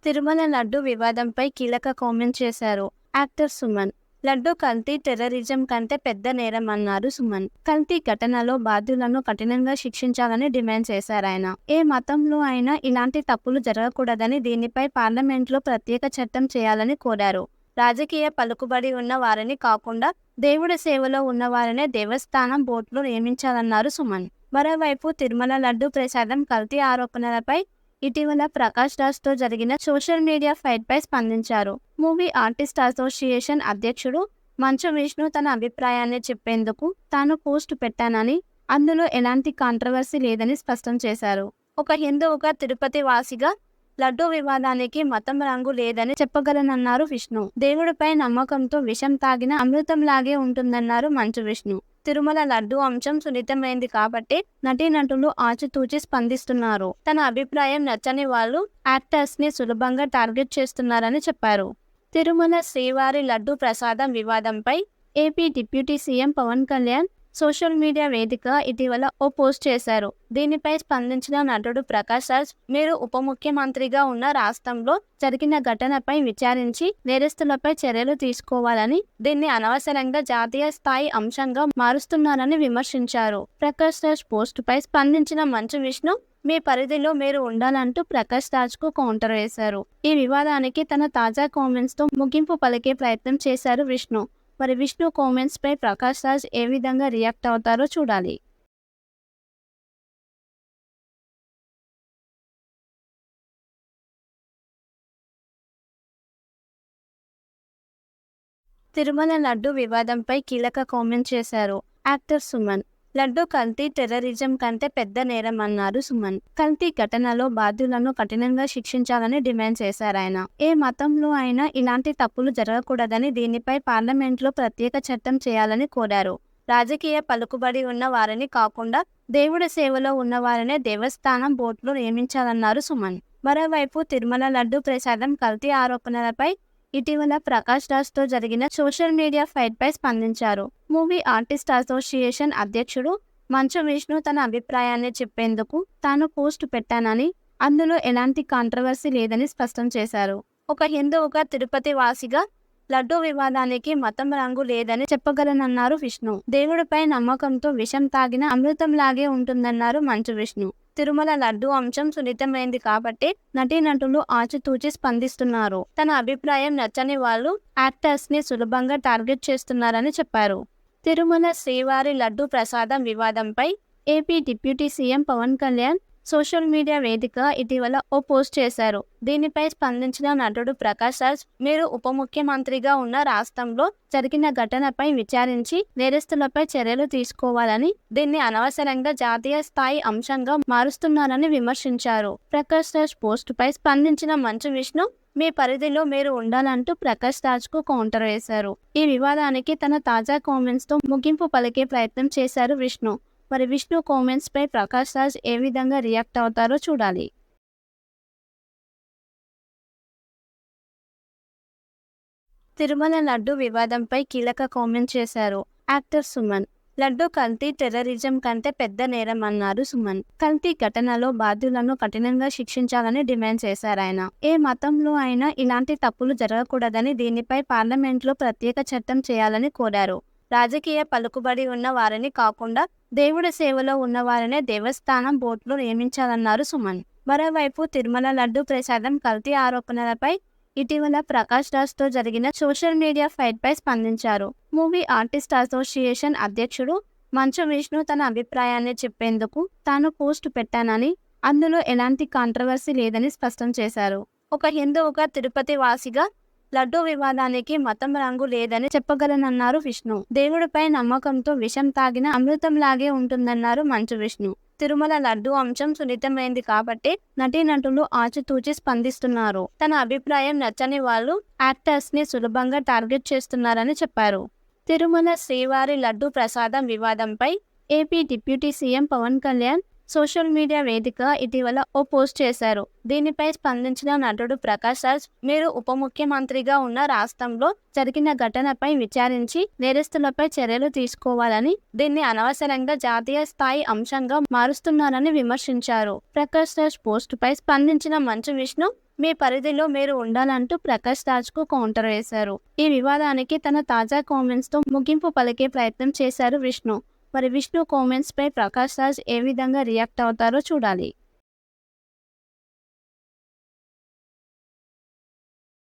తిరుమల లడ్డు వివాదంపై కీలక కామెంట్ చేశారు యాక్టర్ సుమన్. లడ్డు కల్తీ టెర్రరిజం కంటే పెద్ద నేరమన్నారు సుమన్. కల్తీ ఘటనలో బాధ్యులను కఠినంగా శిక్షించాలని డిమాండ్ చేశారాయన. ఏ మతంలో అయినా ఇలాంటి తప్పులు జరగకూడదని, దీనిపై పార్లమెంట్లో ప్రత్యేక చట్టం చేయాలని కోరారు. రాజకీయ పలుకుబడి ఉన్న వారిని కాకుండా దేవుడి సేవలో ఉన్నవారినే దేవస్థానం బోర్డులో నియమించాలన్నారు సుమన్. మరోవైపు తిరుమల లడ్డు ప్రసాదం కల్తీ ఆరోపణలపై ఇటీవల ప్రకాష్ రాజ్తో జరిగిన సోషల్ మీడియా ఫైట్పై స్పందించారు. మూవీ ఆర్టిస్ట్ అసోసియేషన్ అధ్యక్షుడు మంచు విష్ణు తన అభిప్రాయాన్ని చెప్పేందుకు తాను పోస్ట్ పెట్టానని, అందులో ఎలాంటి కాంట్రవర్సీ లేదని స్పష్టం చేశారు. ఒక హిందువుగా, తిరుపతి వాసిగా లడ్డూ వివాదానికి మతం రంగు లేదని చెప్పగలనన్నారు విష్ణు. దేవుడిపై నమ్మకంతో విషం తాగిన అమృతంలాగే ఉంటుందన్నారు మంచు విష్ణు. తిరుమల లడ్డు అంశం సున్నితమైంది కాబట్టి నటీనటులు ఆచితూచి స్పందిస్తున్నారు. తన అభిప్రాయం నచ్చని వాళ్ళు యాక్టర్స్ ని సులభంగా టార్గెట్ చేస్తున్నారని చెప్పారు. తిరుమల శ్రీవారి లడ్డు ప్రసాదం వివాదంపై AP deputy CM Pawan Kalyan social media వేదిక ఇటీవల ఓ పోస్ట్ చేశారు. దీనిపై స్పందించిన నటుడు ప్రకాష్ రాజ్, మీరు ఉప ముఖ్యమంత్రిగా ఉన్న రాష్ట్రంలో జరిగిన ఘటనపై విచారించి నేరస్తులపై చర్యలు తీసుకోవాలని, దీన్ని అనవసరంగా జాతీయ స్థాయి అంశంగా మారుస్తున్నారని విమర్శించారు. ప్రకాష్ రాజ్ పోస్టుపై స్పందించిన మంచు విష్ణు, మీ పరిధిలో మీరు ఉండాలంటూ ప్రకాష్ రాజ్ కు కౌంటర్ వేశారు. ఈ వివాదానికి తన తాజా కామెంట్స్ తో ముగింపు పలికే ప్రయత్నం చేశారు విష్ణు. మరి విష్ణు కామెంట్స్ పై ప్రకాష్ రాజ్ ఏ విధంగా రియాక్ట్ అవుతారో చూడాలి. తిరుమల లడ్డు వివాదంపై కీలక కామెంట్ చేశారు యాక్టర్ సుమన్. లడ్డు కల్తీ టెర్రరిజం కంటే పెద్ద నేరమన్నారు సుమన్. కల్తీ ఘటనలో బాధ్యులను కఠినంగా శిక్షించాలని డిమాండ్ చేశారాయన. ఏ మతంలో అయినా ఇలాంటి తప్పులు జరగకూడదని, దీనిపై పార్లమెంట్లో ప్రత్యేక చట్టం చేయాలని కోరారు. రాజకీయ పలుకుబడి ఉన్న వారిని కాకుండా దేవుడి సేవలో ఉన్నవారినే దేవస్థానం బోర్డులో నియమించాలన్నారు సుమన్. మరోవైపు తిరుమల లడ్డు ప్రసాదం కల్తీ ఆరోపణలపై ఇటీవల ప్రకాష్ రాజ్తో జరిగిన సోషల్ మీడియా ఫైట్పై స్పందించారు. మూవీ ఆర్టిస్ట్ అసోసియేషన్ అధ్యక్షుడు మంచు విష్ణు తన అభిప్రాయాన్ని చెప్పేందుకు తాను పోస్ట్ పెట్టానని, అందులో ఎలాంటి కాంట్రవర్సీ లేదని స్పష్టం చేశారు. ఒక హిందువుగా, తిరుపతి వాసిగా లడ్డూ వివాదానికి మతం రంగు లేదని చెప్పగలనన్నారు విష్ణు. దేవుడిపై నమ్మకంతో విషం తాగిన అమృతంలాగే ఉంటుందన్నారు మంచు విష్ణు. తిరుమల లడ్డు అంశం సున్నితమైంది కాబట్టి నటీనటులు ఆచితూచి స్పందిస్తున్నారు. తన అభిప్రాయం నచ్చని వాళ్ళు యాక్టర్స్ ని సులభంగా టార్గెట్ చేస్తున్నారని చెప్పారు. తిరుమల శ్రీవారి లడ్డు ప్రసాదం వివాదంపై AP deputy CM Pawan Kalyan social media వేదిక ఇటీవల ఓ పోస్ట్ చేశారు. దీనిపై స్పందించిన నటుడు ప్రకాష్ రాజ్, మీరు ఉప ముఖ్యమంత్రిగా ఉన్న రాష్ట్రంలో జరిగిన ఘటనపై విచారించి నేరస్తులపై చర్యలు తీసుకోవాలని, దీన్ని అనవసరంగా జాతీయ స్థాయి అంశంగా మారుస్తున్నారని విమర్శించారు. ప్రకాష్ రాజ్ పోస్టుపై స్పందించిన మంచు విష్ణు, మీ పరిధిలో మీరు ఉండాలంటూ ప్రకాష్ రాజ్ కు కౌంటర్ వేశారు. ఈ వివాదానికి తన తాజా కామెంట్స్ తో ముగింపు పలికే ప్రయత్నం చేశారు విష్ణు. మరి విష్ణు కామెంట్స్ పై ప్రకాష్ రాజ్ ఏ విధంగా రియాక్ట్ అవుతారో చూడాలి. తిరుమల లడ్డు వివాదంపై కీలక కామెంట్ చేశారు యాక్టర్ సుమన్. లడ్డు కల్తీ టెర్రరిజం కంటే పెద్ద నేరమన్నారు సుమన్. కల్తీ ఘటనలో బాధ్యులను కఠినంగా శిక్షించాలని డిమాండ్ చేశారాయన. ఏ మతంలో అయినా ఇలాంటి తప్పులు జరగకూడదని, దీనిపై పార్లమెంట్లో ప్రత్యేక చట్టం చేయాలని కోరారు. రాజకీయ పలుకుబడి ఉన్న వారిని కాకుండా దేవుడి సేవలో ఉన్నవారినే దేవస్థానం బోర్డులో నియమించాలన్నారు సుమన్. మరోవైపు తిరుమల లడ్డు ప్రసాదం కల్తీ ఆరోపణలపై ఇటీవల ప్రకాష్ రాజ్తో జరిగిన సోషల్ మీడియా ఫైట్పై స్పందించారు. మూవీ ఆర్టిస్ట్ అసోసియేషన్ అధ్యక్షుడు మంచు విష్ణు తన అభిప్రాయాన్ని చెప్పేందుకు తాను పోస్ట్ పెట్టానని, అందులో ఎలాంటి కాంట్రవర్సీ లేదని స్పష్టం చేశారు. ఒక హిందువుగా, తిరుపతి వాసిగా లడ్డూ వివాదానికి మతం రంగు లేదని చెప్పగలనన్నారు విష్ణు. దేవుడిపై నమ్మకంతో విషం తాగిన అమృతంలాగే ఉంటుందన్నారు మంచు విష్ణు. తిరుమల లడ్డు అంశం సున్నితమైంది కాబట్టి నటీనటులు ఆచితూచి స్పందిస్తున్నారు. తన అభిప్రాయం నచ్చని వాళ్ళు యాక్టర్స్ ని సులభంగా టార్గెట్ చేస్తున్నారని చెప్పారు. తిరుమల శ్రీవారి లడ్డు ప్రసాదం వివాదంపై AP deputy CM Pawan Kalyan social media వేదిక ఇటీవల ఓ పోస్ట్ చేశారు. దీనిపై స్పందించిన నటుడు ప్రకాష్ రాజ్, మీరు ఉప ముఖ్యమంత్రిగా ఉన్న రాష్ట్రంలో జరిగిన ఘటనపై విచారించి నేరస్తులపై చర్యలు తీసుకోవాలని, దీన్ని అనవసరంగా జాతీయ స్థాయి అంశంగా మారుస్తున్నారని విమర్శించారు. ప్రకాష్ రాజ్ పోస్టుపై స్పందించిన మంచు విష్ణు, మీ పరిధిలో మీరు ఉండాలంటూ ప్రకాష్ రాజ్కు కౌంటర్ వేశారు. ఈ వివాదానికి తన తాజా కామెంట్స్తో ముగింపు పలికే ప్రయత్నం చేశారు విష్ణు. మరి విష్ణు కామెంట్స్పై ప్రకాష్ రాజ్ ఏ విధంగా రియాక్ట్ అవుతారో చూడాలి.